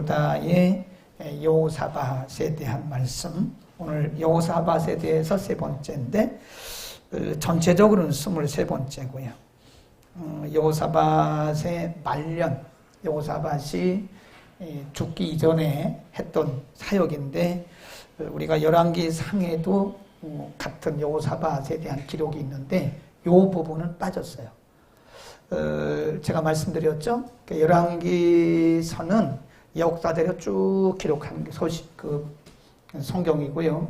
유다의 여호사밧에 대한 말씀, 오늘 여호사밧에 대해서 세 번째인데 전체적으로는 23번째고요. 여호사밧의 말년, 여호사밧이 죽기 이전에 했던 사역인데 우리가 열왕기 상에도 같은 여호사밧에 대한 기록이 있는데 이 부분은 빠졌어요. 제가 말씀드렸죠. 열왕기서는 역사대로 쭉 기록하는 게 성경이고요.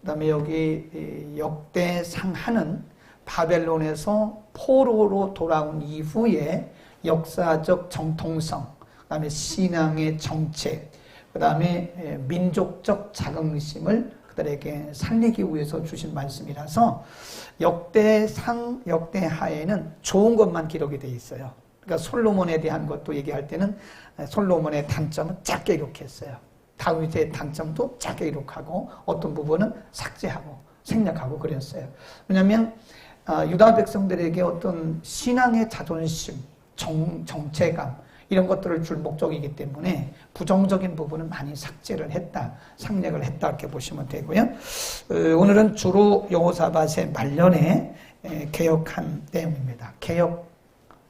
그다음에 여기 역대상하는 바벨론에서 포로로 돌아온 이후에 역사적 정통성, 그다음에 신앙의 정책, 그다음에 민족적 자긍심을 그들에게 살리기 위해서 주신 말씀이라서 역대상, 역대하에는 좋은 것만 기록이 되어 있어요. 그러니까 솔로몬에 대한 것도 얘기할 때는 솔로몬의 단점은 작게 기록했어요. 다윗의 단점도 작게 기록하고 어떤 부분은 삭제하고 생략하고 그랬어요. 왜냐하면 유다 백성들에게 어떤 신앙의 자존심, 정체감 이런 것들을 줄 목적이기 때문에 부정적인 부분은 많이 삭제를 했다, 상략을 했다 이렇게 보시면 되고요. 오늘은 주로 여호사밧의 말년에 개혁한 내용입니다. 개혁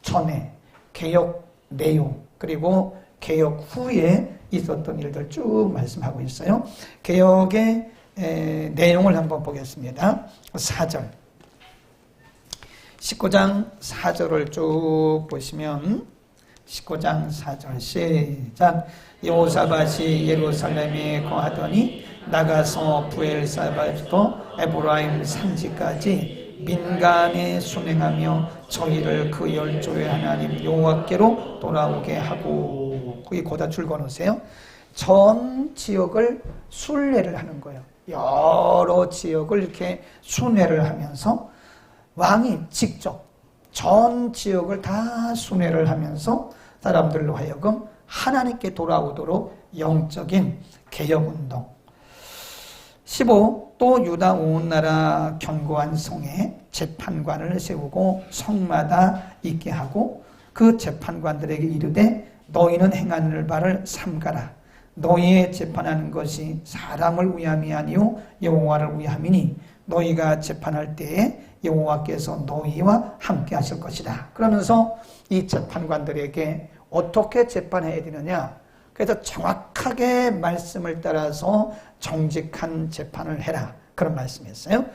전에, 개혁 내용, 그리고 개혁 후에 있었던 일들 쭉 말씀하고 있어요. 개혁의 내용을 한번 보겠습니다. 4절. 19장 4절을 쭉 보시면 19장 4절 시작. 여호사밧이 예루살렘에 거하더니 나가서 부엘사밧도 에브라임 산지까지 민간에 순행하며 저희를 그 열조의 하나님 여호와께로 돌아오게 하고, 거기 거다 줄 거놓으세요. 전 지역을 순례를 하는 거예요. 여러 지역을 이렇게 순회를 하면서 왕이 직접 전 지역을 다 순회를 하면서 사람들로 하여금 하나님께 돌아오도록 영적인 개혁운동. 15. 또 유다 온 나라 견고한 성에 재판관을 세우고 성마다 있게 하고 그 재판관들에게 이르되 너희는 행하는 바를 삼가라. 너희의 재판하는 것이 사람을 위함이 아니요 여호와를 위함이니 너희가 재판할 때에 여호와께서 너희와 함께 하실 것이다. 그러면서 이 재판관들에게 어떻게 재판해야 되느냐, 그래서 정확하게 말씀을 따라서 정직한 재판을 해라, 그런 말씀이었어요.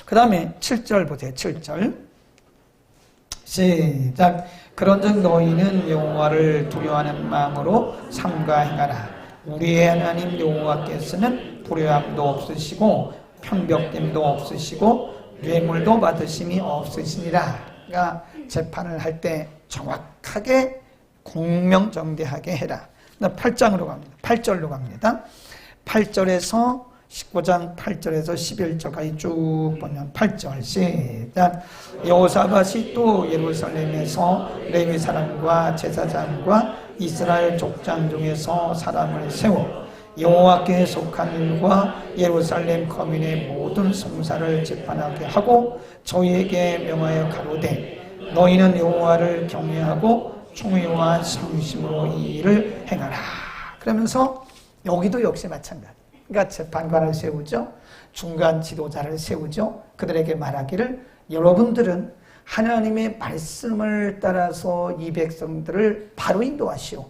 그 다음에 7절 보세요. 7절 시작. 그런즉 너희는 여호와를 두려워하는 마음으로 삼가 행하라. 우리의 하나님 여호와께서는 불의함도 없으시고 편벽됨도 없으시고 뇌물도 받으심이 없으시니라. 그러니까 재판을 할 때 정확하게 공명정대하게 해라. 8장으로 갑니다. 8절로 갑니다. 8절에서 19장 8절에서 11절까지 쭉 보면 8절 시작. 여호사밧이 또 예루살렘에서 레위 사람과 제사장과 이스라엘 족장 중에서 사람을 세워 여호와께 속한 일과 예루살렘 거민의 모든 성사를 재판하게 하고 저희에게 명하여 가로되 너희는 여호와를 경외하고 총의와 성심으로 이 일을 행하라. 그러면서 여기도 역시 마찬가지. 그러니까 재판관을 세우죠. 중간 지도자를 세우죠. 그들에게 말하기를 여러분들은 하나님의 말씀을 따라서 이 백성들을 바로 인도하시오.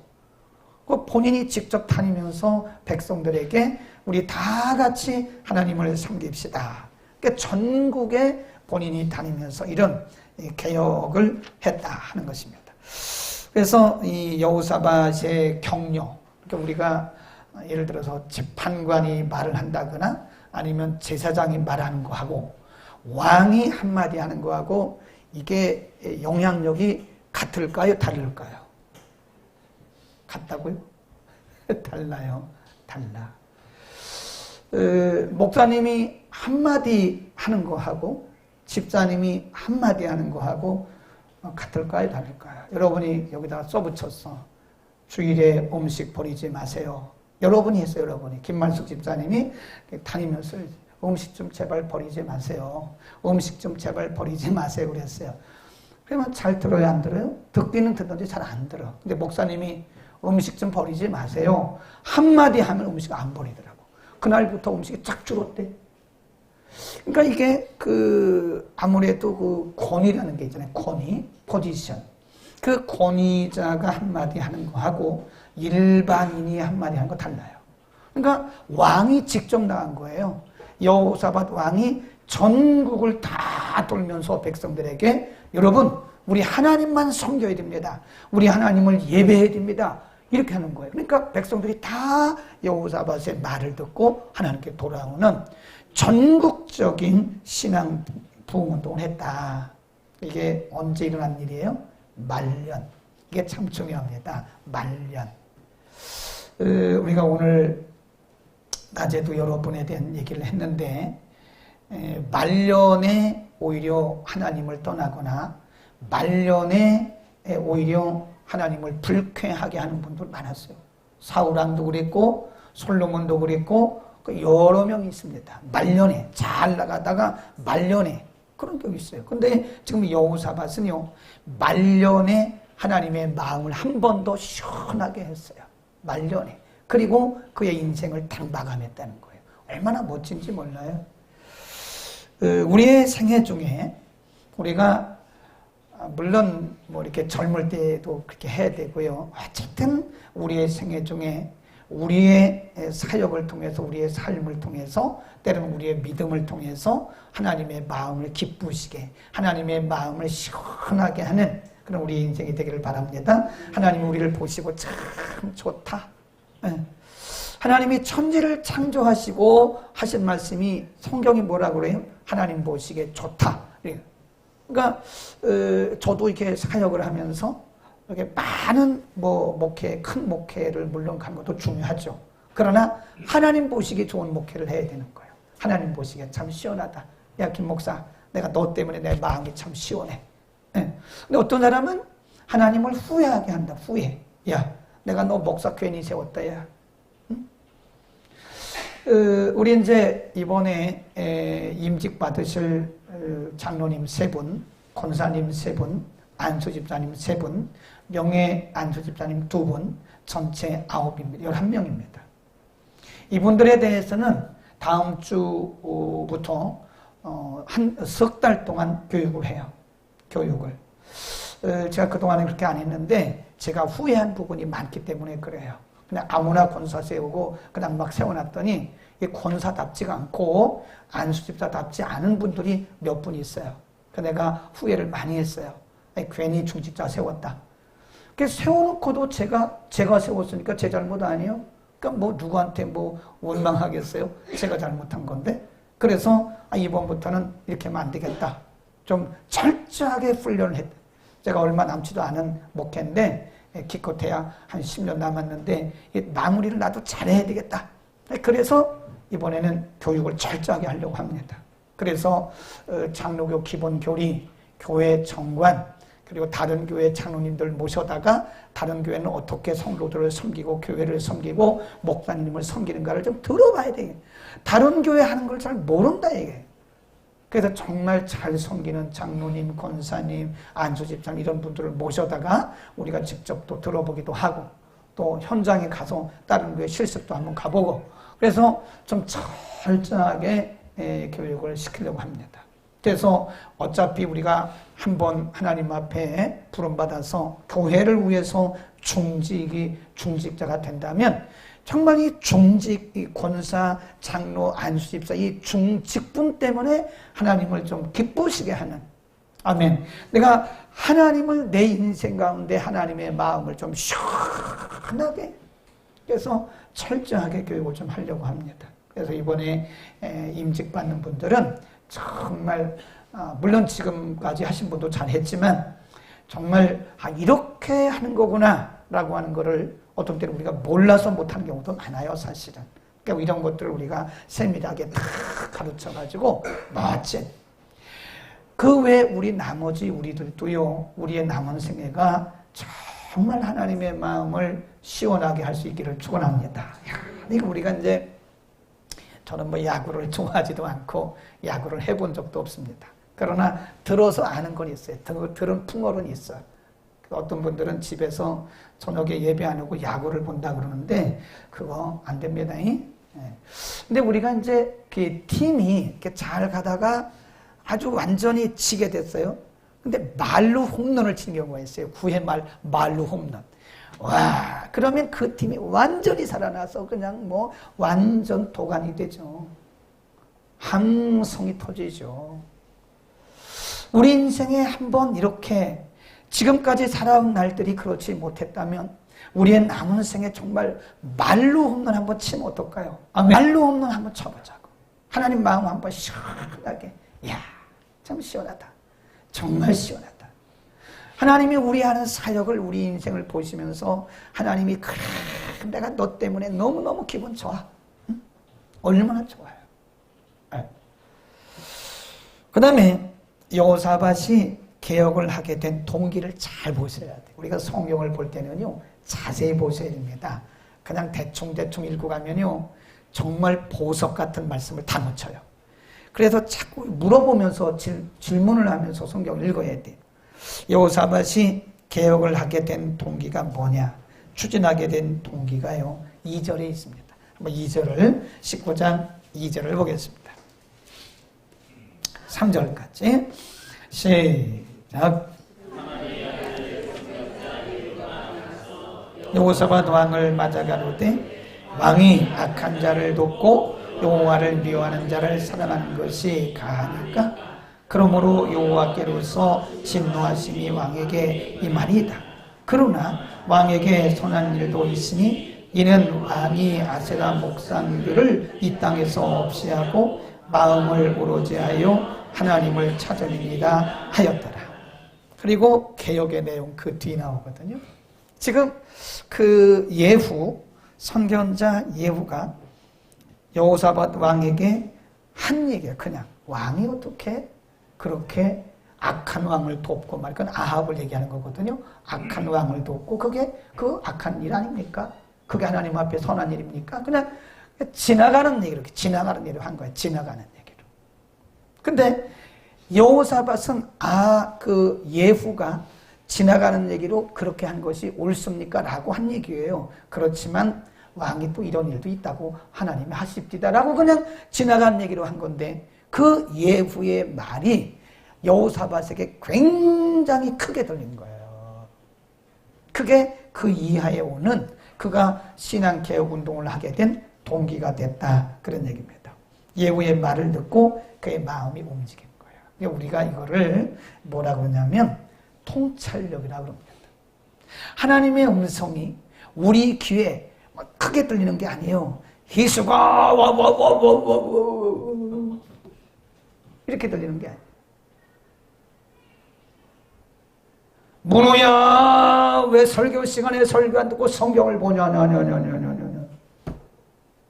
본인이 직접 다니면서 백성들에게 우리 다 같이 하나님을 섬깁시다. 그러니까 전국에 본인이 다니면서 이런 개혁을 했다 하는 것입니다. 그래서 이 여호사밧의 격려, 그러니까 우리가 예를 들어서 재판관이 말을 한다거나 아니면 제사장이 말하는 거하고 왕이 한마디 하는 거하고 이게 영향력이 같을까요? 다를까요? 같다고요? 달라요. 달라. 목사님이 한마디 하는 거하고 집사님이 한마디 하는 거하고 같을까요? 다를까요? 여러분이 여기다가 써붙였어. 주일에 음식 버리지 마세요. 여러분이 했어요. 여러분이. 김만숙 집사님이 다니면서 음식 좀 제발 버리지 마세요. 음식 좀 제발 버리지 마세요. 그랬어요. 그러면 잘 들어요? 안 들어요? 듣기는 듣는데 잘 안 들어. 근데 목사님이 음식 좀 버리지 마세요. 한마디 하면 음식 안 버리더라고. 그날부터 음식이 쫙 줄었대. 그러니까 이게 아무래도 권위라는 게 있잖아요. 권위, 포지션. 그 권위자가 한마디 하는 거하고 일반인이 한마디 하는 거 달라요. 그러니까 왕이 직접 나간 거예요. 여호사밧 왕이 전국을 다 돌면서 백성들에게 여러분 우리 하나님만 섬겨야 됩니다. 우리 하나님을 예배해야 됩니다. 이렇게 하는 거예요. 그러니까 백성들이 다 여호사밧의 말을 듣고 하나님께 돌아오는 전국적인 신앙 부흥운동을 했다. 이게 언제 일어난 일이에요? 말년. 이게 참 중요합니다. 말년. 우리가 오늘 낮에도 여러분에 대한 얘기를 했는데 말년에 오히려 하나님을 떠나거나 말년에 오히려 하나님을 불쾌하게 하는 분들 많았어요. 사울왕도 그랬고 솔로몬도 그랬고 여러 명이 있습니다. 말년에 잘 나가다가 말년에 그런 적이 있어요. 근데 지금 여호사밧은요 말년에 하나님의 마음을 한 번 더 시원하게 했어요. 말년에. 그리고 그의 인생을 딱 마감했다는 거예요. 얼마나 멋진지 몰라요. 우리의 생애 중에 우리가 물론 뭐 이렇게 젊을 때도 그렇게 해야 되고요. 어쨌든 우리의 생애 중에 우리의 사역을 통해서 우리의 삶을 통해서 때로는 우리의 믿음을 통해서 하나님의 마음을 기쁘시게 하나님의 마음을 시원하게 하는 그런 우리 인생이 되기를 바랍니다. 하나님이 우리를 보시고 참 좋다. 하나님이 천지를 창조하시고 하신 말씀이 성경이 뭐라고 그래요? 하나님 보시기에 좋다. 그러니까 저도 이렇게 사역을 하면서 이렇게 많은 목회, 큰 목회를 물론 가는 것도 중요하죠. 그러나 하나님 보시기에 좋은 목회를 해야 되는 거예요. 하나님 보시기에 참 시원하다. 야, 김 목사, 내가 너 때문에 내 마음이 참 시원해. 근데 어떤 사람은 하나님을 후회하게 한다. 후회. 야, 내가 너 목사 괜히 세웠다. 야. 우리 이제 이번에 임직 받으실 장로님 3분, 권사님 3분, 안수집사님 3분, 명예 안수집사님 2분, 전체 9입니다. 11명입니다. 이분들에 대해서는 다음 주부터 한 석 달 동안 교육을 해요. 교육을. 제가 그동안에 그렇게 안 했는데 제가 후회한 부분이 많기 때문에 그래요. 그냥 아무나 권사 세우고 그냥 막 세워놨더니 권사답지가 않고 안수집사답지 않은 분들이 몇 분 있어요. 그래서 내가 후회를 많이 했어요. 괜히 중직자 세웠다. 그래서 세워놓고도 제가 세웠으니까 제 잘못 아니에요? 그러니까 뭐 누구한테 뭐 원망하겠어요? 제가 잘못한 건데. 그래서 이번부터는 이렇게 하면 안 되겠다. 좀 철저하게 훈련을 했다. 제가 얼마 남지도 않은 목회인데 기껏해야 한 10년 남았는데 마무리를 나도 잘해야 되겠다. 그래서 이번에는 교육을 철저하게 하려고 합니다. 그래서 장로교 기본교리, 교회 정관, 그리고 다른 교회 장로님들 모셔다가 다른 교회는 어떻게 성도들을 섬기고 교회를 섬기고 목사님을 섬기는가를 좀 들어봐야 돼. 다른 교회 하는 걸 잘 모른다 이게. 그래서 정말 잘 섬기는 장로님, 권사님, 안수집사님 이런 분들을 모셔다가 우리가 직접 또 들어보기도 하고 또 현장에 가서 다른 교회 실습도 한번 가보고 그래서 좀 철저하게 교육을 시키려고 합니다. 그래서 어차피 우리가 한번 하나님 앞에 부름받아서 교회를 위해서 중직자가 된다면 정말 이 중직, 이 권사, 장로, 안수집사 이 중직분 때문에 하나님을 좀 기쁘시게 하는 아멘. 내가 하나님을 내 인생 가운데 하나님의 마음을 좀 시원하게 그래서 철저하게 교육을 좀 하려고 합니다. 그래서 이번에 임직받는 분들은 정말 물론 지금까지 하신 분도 잘했지만 정말 이렇게 하는 거구나 라고 하는 거를 어떤 때는 우리가 몰라서 못하는 경우도 많아요 사실은. 그러니까 이런 것들을 우리가 세밀하게 다 가르쳐가지고 멋진 그 외에 우리 나머지 우리들도요 우리의 남은 생애가 정말 하나님의 마음을 시원하게 할 수 있기를 축원합니다. 이거 우리가 이제 저는 뭐 야구를 좋아하지도 않고 야구를 해본 적도 없습니다. 그러나 들어서 아는 건 있어요. 들은 풍월은 있어요. 어떤 분들은 집에서 저녁에 예배 안 하고 야구를 본다 그러는데 그거 안 됩니다. 근데 우리가 이제 그 팀이 이렇게 잘 가다가 아주 완전히 지게 됐어요. 근데 말로 홈런을 치는 경우가 있어요. 9회 말로 홈런. 와, 그러면 그 팀이 완전히 살아나서 그냥 뭐 완전 도가니 되죠. 함성이 터지죠. 우리 인생에 한번 이렇게 지금까지 살아온 날들이 그렇지 못했다면 우리의 남은 생에 정말 말로 홈런 한번 치면 어떨까요? 말로 홈런 한번 쳐보자고. 하나님 마음 한번 시원하게. 이야, 참 시원하다. 정말 시원하다. 하나님이 우리 하는 사역을, 우리 인생을 보시면서 하나님이 그래, 내가 너 때문에 너무너무 기분 좋아. 응? 얼마나 좋아요. 네. 그 다음에 여호사밧이 개혁을 하게 된 동기를 잘 보셔야 돼요. 우리가 성경을 볼 때는요, 자세히 보셔야 됩니다. 그냥 대충 읽고 가면요, 정말 보석 같은 말씀을 다 놓쳐요. 그래서 자꾸 물어보면서 질문을 하면서 성경을 읽어야 돼요. 여호사밧이 개혁을 하게 된 동기가 뭐냐? 추진하게 된 동기가요, 2절에 있습니다. 한번 2절을, 19장 2절을 보겠습니다. 3절까지 시작. 여호사밧 왕을 맞아 가로되 왕이 악한 자를 돕고 여호와를 미워하는 자를 사랑하는 것이 가하니까? 그러므로 여호와께로서 진노하심이 왕에게 임하리이다. 그러나 왕에게 선한 일도 있으니 이는 왕이 아세라 목상들을 이 땅에서 없이 하고 마음을 오로지 하여 하나님을 찾으리이다 하였더라. 그리고 개혁의 내용 그 뒤 나오거든요. 지금 그 예후, 선견자 예후가 여호사밧 왕에게 한 얘기예요. 그냥 왕이 어떻게 그렇게 악한 왕을 돕고 말, 그건 아합을 얘기하는 거거든요. 악한 왕을 돕고 그게 그 악한 일 아닙니까? 그게 하나님 앞에 선한 일입니까? 그냥 지나가는 얘기로, 이렇게 지나가는 일을 한 거예요. 지나가는 얘기로. 근데 여호사밧은 그 예후가 지나가는 얘기로 그렇게 한 것이 옳습니까? 라고 한 얘기예요. 그렇지만 왕이 또 이런 일도 있다고 하나님이 하십디다 라고 그냥 지나간 얘기로 한 건데, 그 예후의 말이 여호사밧에게 굉장히 크게 들린 거예요. 그게 그 이하에 오는, 그가 신앙개혁운동을 하게 된 동기가 됐다, 그런 얘기입니다. 예후의 말을 듣고 그의 마음이 움직인 거예요. 우리가 이거를 뭐라고 하냐면 통찰력이라고 합니다. 하나님의 음성이 우리 귀에 크게 들리는 게 아니에요. 희수가 이렇게 들리는 게 아니에요. 문호야, 왜 설교 시간에 설교 안 듣고 성경을 보냐?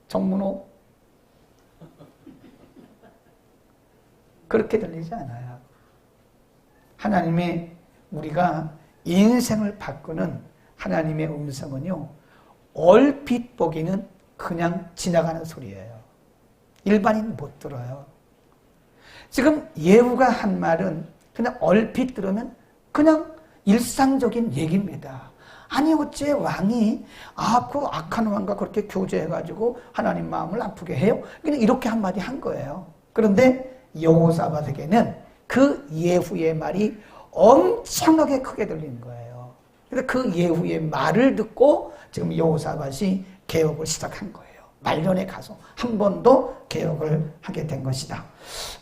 정문호. 그렇게 들리지 않아요. 하나님의, 우리가 인생을 바꾸는 하나님의 음성은요, 얼핏 보기는 그냥 지나가는 소리예요. 일반인 못 들어요. 지금 예후가 한 말은 그냥 얼핏 들으면 그냥 일상적인 얘기입니다. 아니 어째 왕이 그 악한 왕과 그렇게 교제해가지고 하나님 마음을 아프게 해요? 그냥 이렇게 한마디 한 거예요. 그런데 여호사밧에게는 그 예후의 말이 엄청나게 크게 들리는 거예요. 그래서 그 예후의 말을 듣고 지금 여호사밧이 개혁을 시작한 거예요. 말년에 가서 한 번 더 개혁을 하게 된 것이다.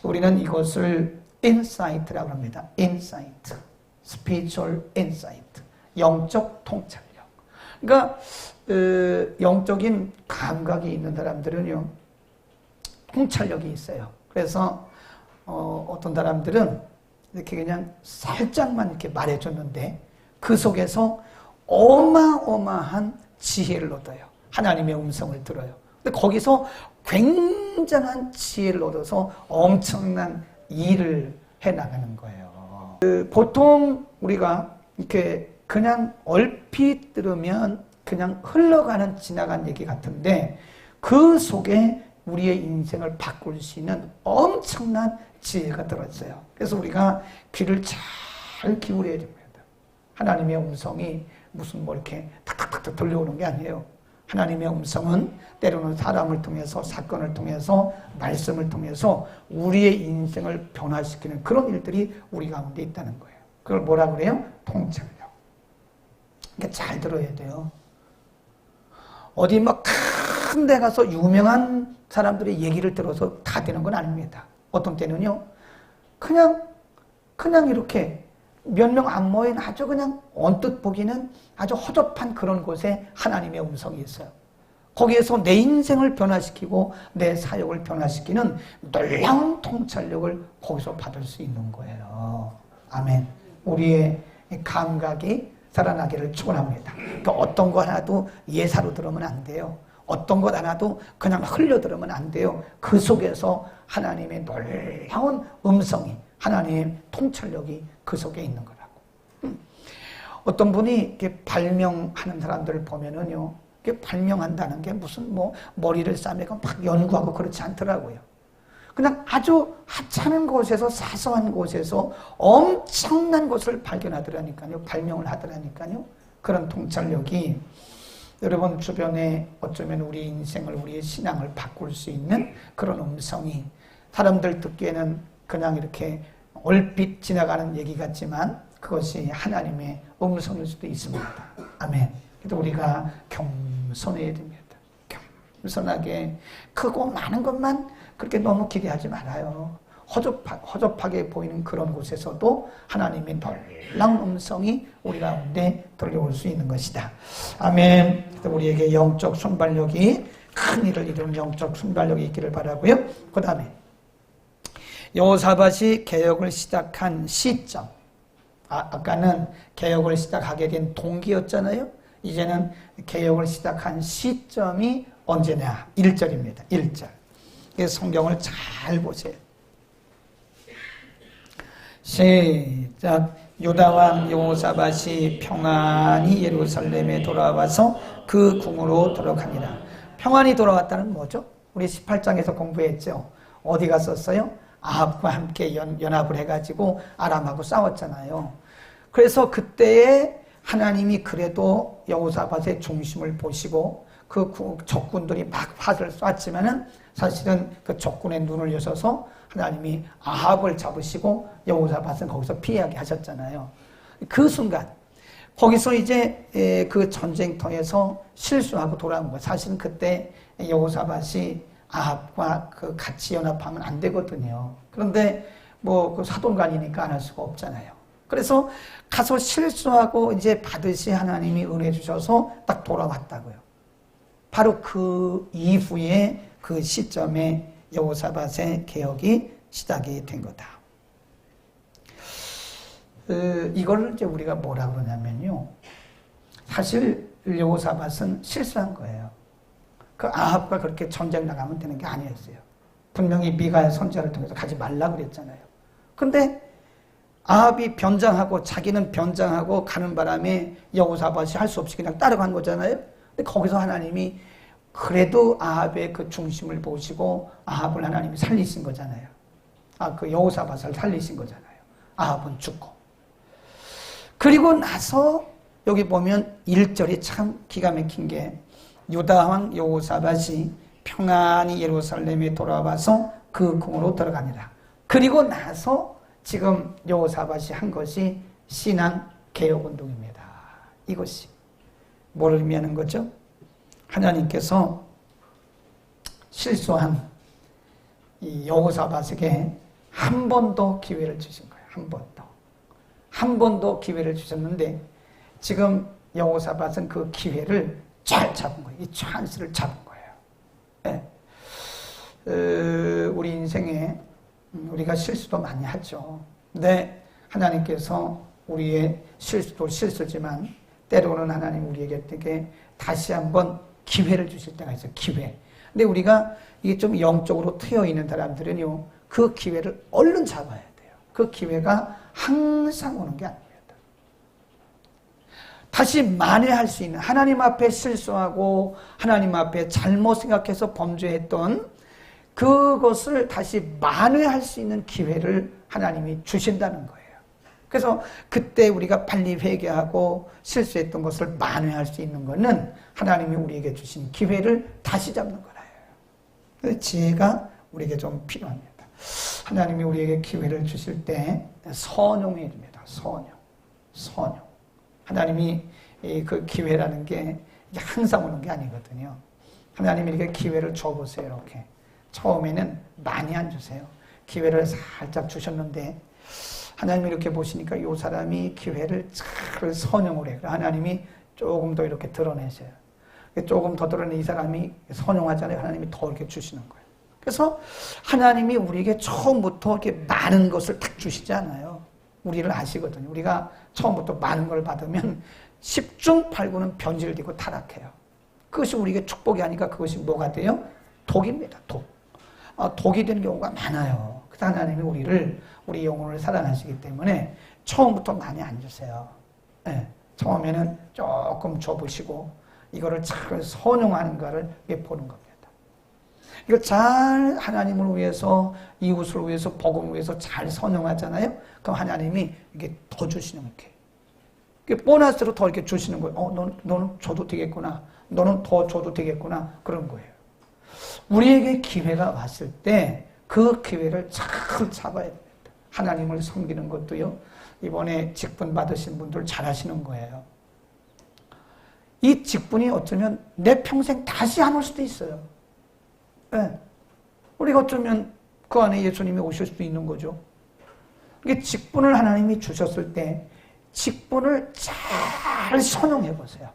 우리는 이것을 인사이트라고 합니다. 인사이트, 스피리추얼 인사이트, 영적 통찰력. 그러니까 영적인 감각이 있는 사람들은요, 통찰력이 있어요. 그래서 어떤 사람들은 이렇게 그냥 살짝만 이렇게 말해줬는데 그 속에서 어마어마한 지혜를 얻어요. 하나님의 음성을 들어요. 근데 거기서 굉장한 지혜를 얻어서 엄청난 일을 해나가는 거예요. 보통 우리가 이렇게 그냥 얼핏 들으면 그냥 흘러가는 지나간 얘기 같은데 그 속에 우리의 인생을 바꿀 수 있는 엄청난 지혜가 들어있어요. 그래서 우리가 귀를 잘 기울여야 됩니다. 하나님의 음성이 무슨 뭐 이렇게 탁탁탁탁 들려오는 게 아니에요. 하나님의 음성은 때로는 사람을 통해서, 사건을 통해서, 말씀을 통해서 우리의 인생을 변화시키는 그런 일들이 우리 가운데 있다는 거예요. 그걸 뭐라 그래요? 통찰력. 그러니까 잘 들어야 돼요. 어디 막 큰 데 가서 유명한 사람들의 얘기를 들어서 다 되는 건 아닙니다. 어떤 때는요, 그냥 이렇게 몇 명 안 모인 아주 그냥 언뜻 보기는 아주 허접한 그런 곳에 하나님의 음성이 있어요. 거기에서 내 인생을 변화시키고 내 사역을 변화시키는 놀라운 통찰력을 거기서 받을 수 있는 거예요. 아멘. 우리의 감각이 살아나기를 축원합니다. 그러니까 어떤 거 하나도 예사로 들으면 안 돼요. 어떤 것 하나도 그냥 흘려 들으면 안 돼요. 그 속에서 하나님의 놀라운 음성이, 하나님의 통찰력이 그 속에 있는 거라고. 어떤 분이 이렇게 발명하는 사람들을 보면은요, 이렇게 발명한다는 게 무슨 뭐 머리를 싸매고 막 연구하고 그렇지 않더라고요. 그냥 아주 하찮은 곳에서, 사소한 곳에서 엄청난 것을 발견하더라니까요. 발명을 하더라니까요. 그런 통찰력이 여러분 주변에 어쩌면 우리 인생을, 우리의 신앙을 바꿀 수 있는 그런 음성이, 사람들 듣기에는 그냥 이렇게 얼핏 지나가는 얘기 같지만 그것이 하나님의 음성일 수도 있습니다. 아멘. 그래도 우리가 겸손해야 됩니다. 겸손하게 크고 많은 것만 그렇게 너무 기대하지 말아요. 허접하게 보이는 그런 곳에서도 하나님의 놀라운 음성이 우리 가운데 들려올 수 있는 것이다. 아멘. 우리에게 영적 순발력이, 큰 일을 이루는 영적 순발력이 있기를 바라고요. 그 다음에 여호사밧이 개혁을 시작한 시점, 아까는 개혁을 시작하게 된 동기였잖아요. 이제는 개혁을 시작한 시점이 언제냐? 1절입니다. 1절. 성경을 잘 보세요. 시작. 유다왕 여호사밧이 평안히 예루살렘에 돌아와서 그 궁으로 들어가니라. 평안히 돌아왔다는 뭐죠? 우리 18장에서 공부했죠. 어디 갔었어요? 아합과 함께 연합을 해가지고 아람하고 싸웠잖아요. 그래서 그때에 하나님이 그래도 여호사밧의 중심을 보시고 그 적군들이 막 화를 쐈지만은 사실은 그 적군의 눈을 여셔서 하나님이 아합을 잡으시고 여호사밧은 거기서 피하게 하셨잖아요. 그 순간 거기서 이제 그 전쟁터에서 실수하고 돌아온 거예요. 사실은 그때 여호사밧이 아합과 그 같이 연합하면 안 되거든요. 그런데 뭐 그 사돈간이니까 안 할 수가 없잖아요. 그래서 가서 실수하고 이제 받으시 하나님이 은혜 주셔서 딱 돌아왔다고요. 바로 그 이후에 그 시점에 여호사밧의 개혁이 시작이 된 거다. 이걸 이제 우리가 뭐라 그러냐면요. 사실 여호사밧은 실수한 거예요. 그 아합과 그렇게 전쟁 나가면 되는 게 아니었어요. 분명히 미가의 선지자를 통해서 가지 말라 그랬잖아요. 근데 아합이 변장하고 자기는 변장하고 가는 바람에 여호사밧이 할 수 없이 그냥 따라간 거잖아요. 근데 거기서 하나님이 그래도 아합의 그 중심을 보시고 아합을 하나님이 살리신 거잖아요. 그 여호사밧을 살리신 거잖아요. 아합은 죽고. 그리고 나서 여기 보면 1절이 참 기가 막힌 게 유다왕 여호사밧이 평안히 예루살렘에 돌아와서 그 궁으로 들어가니라. 그리고 나서 지금 여호사밧이 한 것이 신앙 개혁운동입니다. 이것이 뭘 의미하는 거죠? 하나님께서 실수한 이 여호사밧에게 한 번 더 기회를 주신 거예요. 한 번 더. 한 번 더 기회를 주셨는데 지금 여호사밧은 그 기회를 잘 잡은 거예요. 이 찬스를 잡은 거예요. 네. 우리 인생에 우리가 실수도 많이 하죠. 근데 하나님께서 우리의 실수도 실수지만 때로는 하나님 우리에게 되게 다시 한번 기회를 주실 때가 있어요. 기회. 근데 우리가 이게 좀 영적으로 트여 있는 사람들은요, 그 기회를 얼른 잡아야 돼요. 그 기회가 항상 오는 게 아닙니다. 다시 만회할 수 있는, 하나님 앞에 실수하고 하나님 앞에 잘못 생각해서 범죄했던 그것을 다시 만회할 수 있는 기회를 하나님이 주신다는 거예요. 그래서 그때 우리가 빨리 회개하고 실수했던 것을 만회할 수 있는 것은 하나님이 우리에게 주신 기회를 다시 잡는 거라요. 지혜가 우리에게 좀 필요합니다. 하나님이 우리에게 기회를 주실 때 선용해 줍니다. 선용. 하나님이 그 기회라는 게 항상 오는 게 아니거든요. 하나님이 이렇게 기회를 줘보세요. 이렇게 처음에는 많이 안 주세요. 기회를 살짝 주셨는데 하나님이 이렇게 보시니까 이 사람이 기회를 잘 선용을 해요. 하나님이 조금 더 이렇게 드러내세요. 조금 더 드러내 이 사람이 선용하잖아요. 하나님이 더 이렇게 주시는 거예요. 그래서 하나님이 우리에게 처음부터 이렇게 많은 것을 딱 주시지 않아요. 우리를 아시거든요. 우리가 처음부터 많은 걸 받으면 10중 8구는 변질되고 타락해요. 그것이 우리에게 축복이 아니까 그것이 뭐가 돼요? 독입니다. 독이 되는 경우가 많아요. 그래서 하나님이 우리 영혼을 사랑하시기 때문에 처음부터 많이 안 주세요. 네. 처음에는 조금 줘보시고 이거를 잘 선용하는 거를 보는 겁니다. 이걸 잘 하나님을 위해서, 이웃을 위해서, 복음을 위해서 잘 선용하잖아요. 그럼 하나님이 이게 더 주시는 거예요. 보너스로 더 이렇게 주시는 거예요. 너는 줘도 되겠구나. 너는 더 줘도 되겠구나. 그런 거예요. 우리에게 기회가 왔을 때 그 기회를 잘 잡아야 됩니다. 하나님을 섬기는 것도요. 이번에 직분 받으신 분들 잘하시는 거예요. 이 직분이 어쩌면 내 평생 다시 안 올 수도 있어요. 네. 우리가 어쩌면 그 안에 예수님이 오실 수도 있는 거죠. 이게 직분을 하나님이 주셨을 때 직분을 잘 선용해 보세요.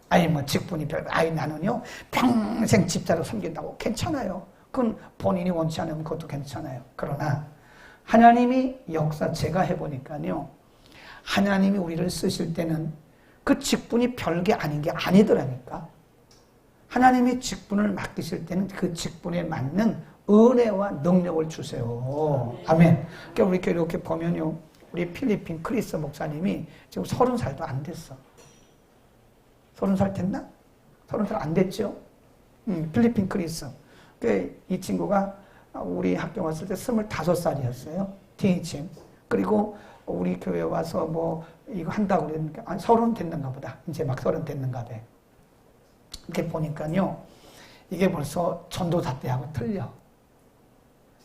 아니 직분이 나는요 평생 집사로 섬긴다고 괜찮아요. 그건 본인이 원치 않으면 그것도 괜찮아요. 그러나 하나님이 역사 제가 해보니까요. 하나님이 우리를 쓰실 때는 그 직분이 별게 아닌 게 아니더라니까. 하나님이 직분을 맡기실 때는 그 직분에 맞는 은혜와 능력을 주세요. 아멘. 그러니까 우리 이렇게 보면요. 우리 필리핀 크리스 목사님이 지금 30살도 안 됐어. 30살 됐나? 30살 안 됐죠? 필리핀 크리스. 이 친구가 우리 학교 왔을 때 25살이었어요. 티니침. 그리고 우리 교회 와서 뭐 이거 한다고 그러니까 30 됐는가 보다. 이제 막 30 됐는가 봐. 이렇게 보니까요. 이게 벌써 전도사 때하고 틀려.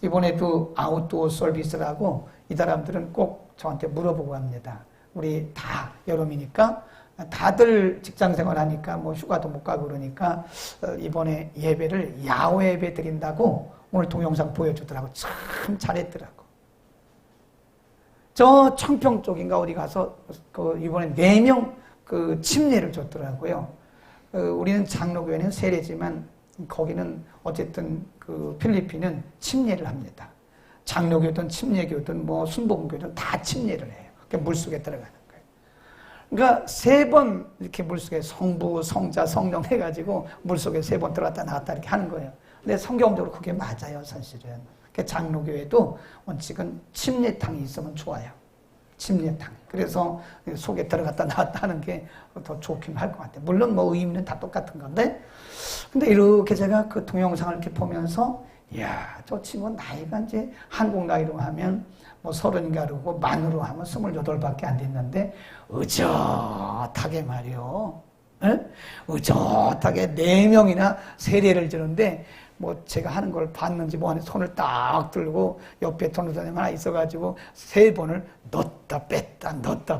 이번에도 아웃도어 서비스라고 이 사람들은 꼭 저한테 물어보고 합니다. 우리 다 여름이니까 다들 직장생활 하니까 뭐 휴가도 못 가고 그러니까 이번에 예배를 야외 예배 드린다고 오늘 동영상 보여주더라고. 참 잘했더라고. 저 청평 쪽인가 어디 가서 이번에 4명 침례를 줬더라고요. 우리는 장로교회는 세례지만 거기는 어쨌든 필리핀은 침례를 합니다. 장로교든 침례교든 뭐 순복음교든 다 침례를 해요. 물속에 들어가는 거예요. 그러니까 3번 이렇게 물속에 성부, 성자, 성령 해가지고 물속에 3번 들어갔다 나왔다 이렇게 하는 거예요. 근데 성경적으로 그게 맞아요, 사실은. 장로교회도 원칙은 침례탕이 있으면 좋아요. 침례탕. 그래서 속에 들어갔다 나왔다 하는 게 더 좋긴 할 것 같아요. 물론 뭐 의미는 다 똑같은 건데. 근데 이렇게 제가 그 동영상을 이렇게 보면서, 이야, 저 친구는 나이가 이제 한국 나이로 하면 뭐 30인가 그러고 만으로 하면 28밖에 안 됐는데, 의젓하게 말이요. 에? 의젓하게 4명이나 세례를 주는데, 뭐 제가 하는 걸 봤는지 뭐 하는 손을 딱 들고 옆에 전도사님 하나 있어가지고 3번을 넣었다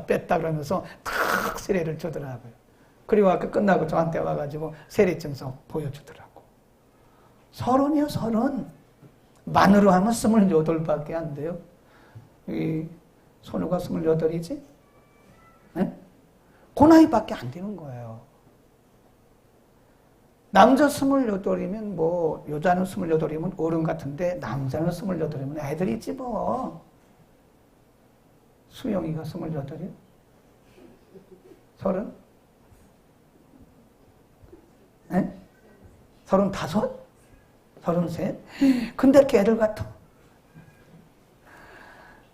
뺐다 그러면서 탁 세례를 주더라고요. 그리고 아까 끝나고 저한테 와가지고 세례증서 보여주더라고. 30이요, 30. 만으로 하면 28밖에 안 돼요. 이 손우가 28이지? 네? 그 나이밖에 안 되는 거예요. 남자 28이면 뭐 여자는 28이면 어른 같은데 남자는 28이면 애들이지 뭐. 수영이가 28이요? 30? 네? 35? 33? 근데 이렇게 애들 같아.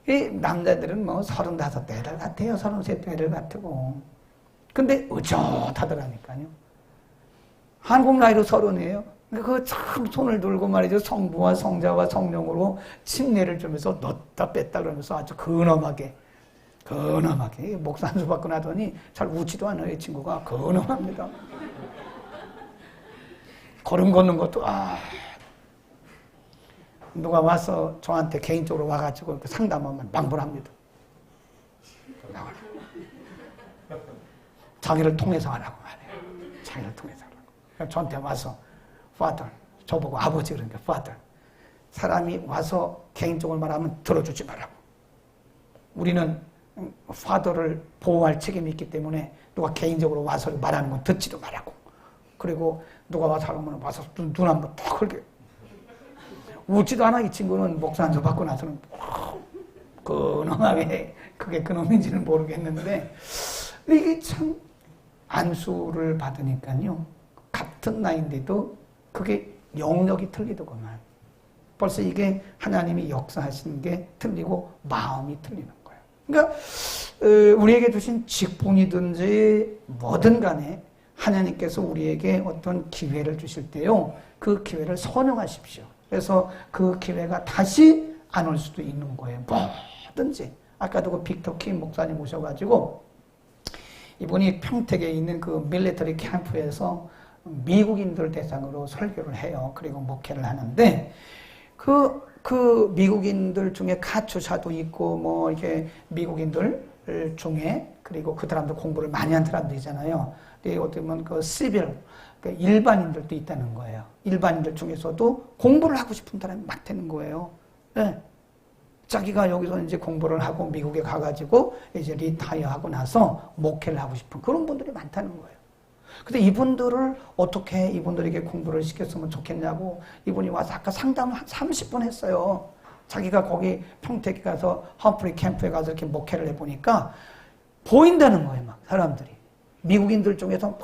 이 남자들은 뭐 35대 애들 같아요. 33대 애들 같고. 근데 의젓하더라니까요. 한국 나이로 30이에요. 그 참 손을 들고 말이죠. 성부와 성자와 성령으로 침례를 주면서 넣었다 뺐다 그러면서 아주 근엄하게 근엄하게. 목사 한 수 받고 나더니 잘 웃지도 않아요. 이 친구가. 근엄합니다. 걸음 걷는 것도, 누가 와서 저한테 개인적으로 와가지고 상담하면 망불합니다. 자기를 통해서 하라고 말해요. 자기를 통해서 하라고. 저한테 와서, Father, 저보고 아버지 그러니까 Father. 사람이 와서 개인적으로 말하면 들어주지 말라고. 우리는 Father를 보호할 책임이 있기 때문에 누가 개인적으로 와서 말하는 건 듣지도 말라고. 그리고 누가 와서 하면 와서 눈 한번 딱 흘게. 웃지도 않아. 이 친구는 목사 한 수 받고 나서는 근엄하게, 그게 근엄인지는 모르겠는데, 이게 참 안수를 받으니까요, 같은 나이인데도 그게 영역이 틀리더구만. 벌써 이게 하나님이 역사하시는 게 틀리고 마음이 틀리는 거예요. 그러니까 우리에게 주신 직분이든지 뭐든 간에 하나님께서 우리에게 어떤 기회를 주실 때요, 그 기회를 선용하십시오. 그래서 그 기회가 다시 안 올 수도 있는 거예요. 뭐든지. 아까도 그 빅터 킴 목사님 오셔가지고 이분이 평택에 있는 그 밀리터리 캠프에서 미국인들 대상으로 설교를 해요. 그리고 목회를 하는데 그 미국인들 중에 카투사도 있고 뭐 이렇게 미국인들 중에 그리고 그 사람들 공부를 많이 한 사람들이잖아요. 어떻게 보면 그 시빌 일반인들도 있다는 거예요. 일반인들 중에서도 공부를 하고 싶은 사람이 많다는 거예요. 네. 자기가 여기서 이제 공부를 하고 미국에 가가지고 이제 리타이어하고 나서 목회를 하고 싶은 그런 분들이 많다는 거예요. 근데 이분들을 어떻게 이분들에게 공부를 시켰으면 좋겠냐고 이분이 와서 아까 상담을 한 30분 했어요. 자기가 거기 평택에 가서 험프리 캠프에 가서 이렇게 목회를 해보니까 보인다는 거예요, 막 사람들이. 미국인들 중에서 막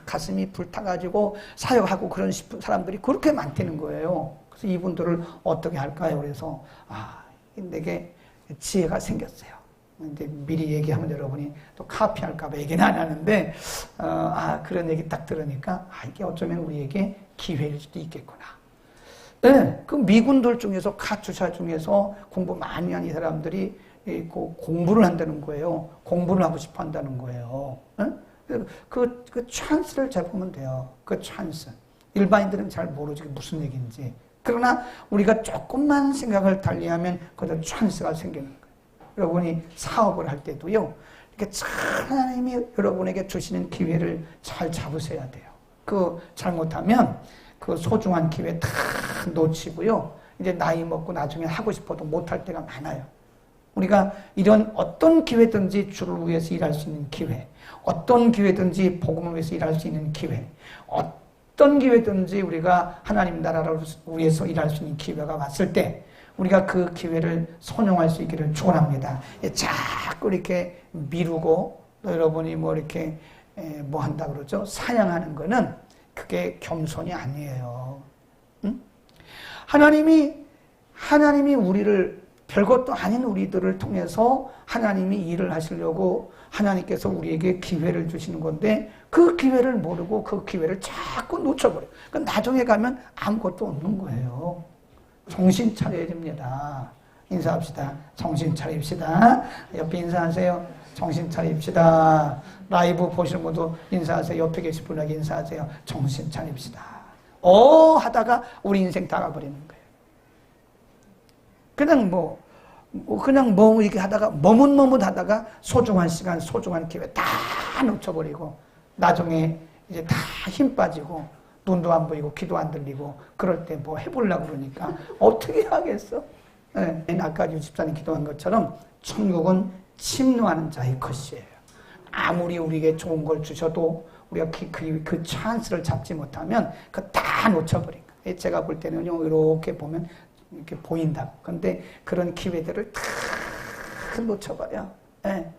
가슴이 불타가지고 사역하고 그런 싶은 사람들이 그렇게 많다는 거예요. 그래서 이분들을 어떻게 할까요? 그래서 내게 지혜가 생겼어요. 이제 미리 얘기하면 여러분이 또 카피할까봐 얘기는 안 하는데 그런 얘기 딱 들으니까 이게 어쩌면 우리에게 기회일 수도 있겠구나. 네, 그 미군들 중에서 카투사 중에서 공부 많이 한 이 사람들이 공부를 한다는 거예요. 공부를 하고 싶어 한다는 거예요. 네? 그 찬스를 잡으면 돼요. 그 찬스. 일반인들은 잘 모르지 무슨 얘기인지. 그러나 우리가 조금만 생각을 달리하면 그것도 찬스가 생기는 거예요. 여러분이 사업을 할 때도요, 이렇게 하나님이 여러분에게 주시는 기회를 잘 잡으셔야 돼요. 잘못하면 그 소중한 기회 다 놓치고요, 이제 나이 먹고 나중에 하고 싶어도 못할 때가 많아요. 우리가 이런 어떤 기회든지 주를 위해서 일할 수 있는 기회, 어떤 기회든지 복음을 위해서 일할 수 있는 기회, 어떤 기회든지 우리가 하나님 나라를 위해서 일할 수 있는 기회가 왔을 때 우리가 그 기회를 선용할 수 있기를 축원합니다. 자꾸 이렇게 미루고 여러분이 뭐 이렇게 뭐 한다 그러죠? 사양하는 거는 그게 겸손이 아니에요. 응? 하나님이 우리를 별것도 아닌 우리들을 통해서 하나님이 일을 하시려고 하나님께서 우리에게 기회를 주시는 건데 그 기회를 모르고 그 기회를 자꾸 놓쳐버려요. 그러니까 나중에 가면 아무것도 없는 거예요. 정신 차려야 됩니다. 인사합시다. 정신 차립시다. 옆에 인사하세요. 정신 차립시다. 라이브 보시는 분도 인사하세요. 옆에 계신 분에게 인사하세요. 정신 차립시다. 하다가 우리 인생 다 가버리는 거예요. 그냥 이렇게 하다가 머뭇머뭇하다가 소중한 시간, 소중한 기회 다 놓쳐버리고 나중에 이제 다 힘 빠지고 눈도 안 보이고 귀도 안 들리고 그럴 때 뭐 해보려고 그러니까 어떻게 하겠어? 네, 아까 유집사님 기도한 것처럼 천국은 침노하는 자의 것이에요. 아무리 우리에게 좋은 걸 주셔도 우리가 그 찬스를 잡지 못하면 그거 다 놓쳐버린 거예요. 제가 볼 때는요, 이렇게 보면 이렇게 보인다. 그런데 그런 기회들을 다 놓쳐버려. 네.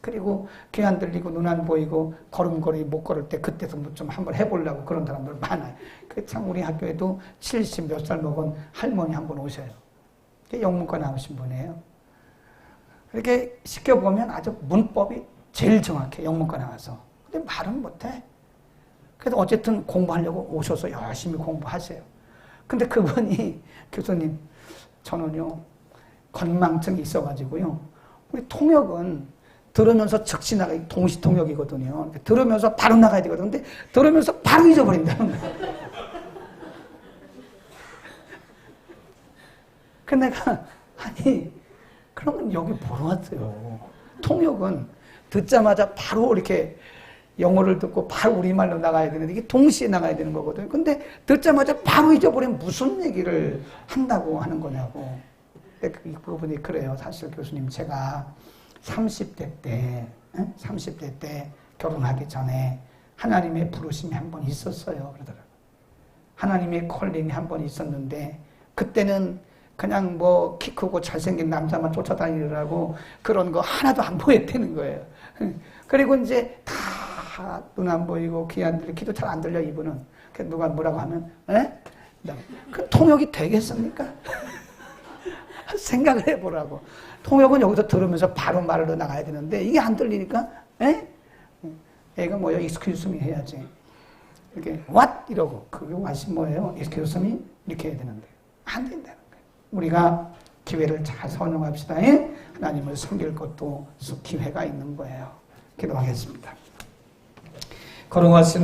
그리고 귀 안 들리고 눈 안 보이고 걸음걸이 못 걸을 때 그때서 좀 한번 해보려고 그런 사람들 많아요. 참 우리 학교에도 70 몇 살 먹은 할머니 한 분 오셔요. 영문과 나오신 분이에요. 이렇게 시켜보면 아주 문법이 제일 정확해. 영문과 나와서. 근데 말은 못해. 그래서 어쨌든 공부하려고 오셔서 열심히 공부하세요. 근데 그분이 교수님, 저는요 건망증이 있어가지고요 우리 통역은 들으면서 즉시 나가기, 동시 통역이거든요. 들으면서 바로 나가야 되거든요. 근데 들으면서 바로 잊어버린다는 거예요. 그 내가, 아니, 그러면 여기 보러 왔어요. 통역은 듣자마자 바로 이렇게 영어를 듣고 바로 우리말로 나가야 되는데 이게 동시에 나가야 되는 거거든요. 근데 듣자마자 바로 잊어버리면 무슨 얘기를 한다고 하는 거냐고. 그 부분이 그래요. 사실 교수님, 제가 30대 때 결혼하기 전에 하나님의 부르심이 한 번 있었어요. 그러더라고요. 하나님의 콜링이 한 번 있었는데 그때는 그냥 뭐 키 크고 잘생긴 남자만 쫓아다니느라고 그런 거 하나도 안 보였다는 거예요. 그리고 이제 다 눈 안 보이고 귀 안 들려, 귀도 잘 안 들려 이분은. 누가 뭐라고 하면 그 통역이 되겠습니까? 생각을 해보라고. 통역은 여기서 들으면서 바로 말을 나가야 되는데 이게 안 들리니까 애가 뭐야? excuse me 해야지. 이렇게 what? 이러고 그게 what이 뭐예요? excuse me? 이렇게 해야 되는데 안 된다는 거예요. 우리가 기회를 잘 선용합시다. 하나님을 섬길 것도 기회가 있는 거예요. 기도하겠습니다. 걸어가시는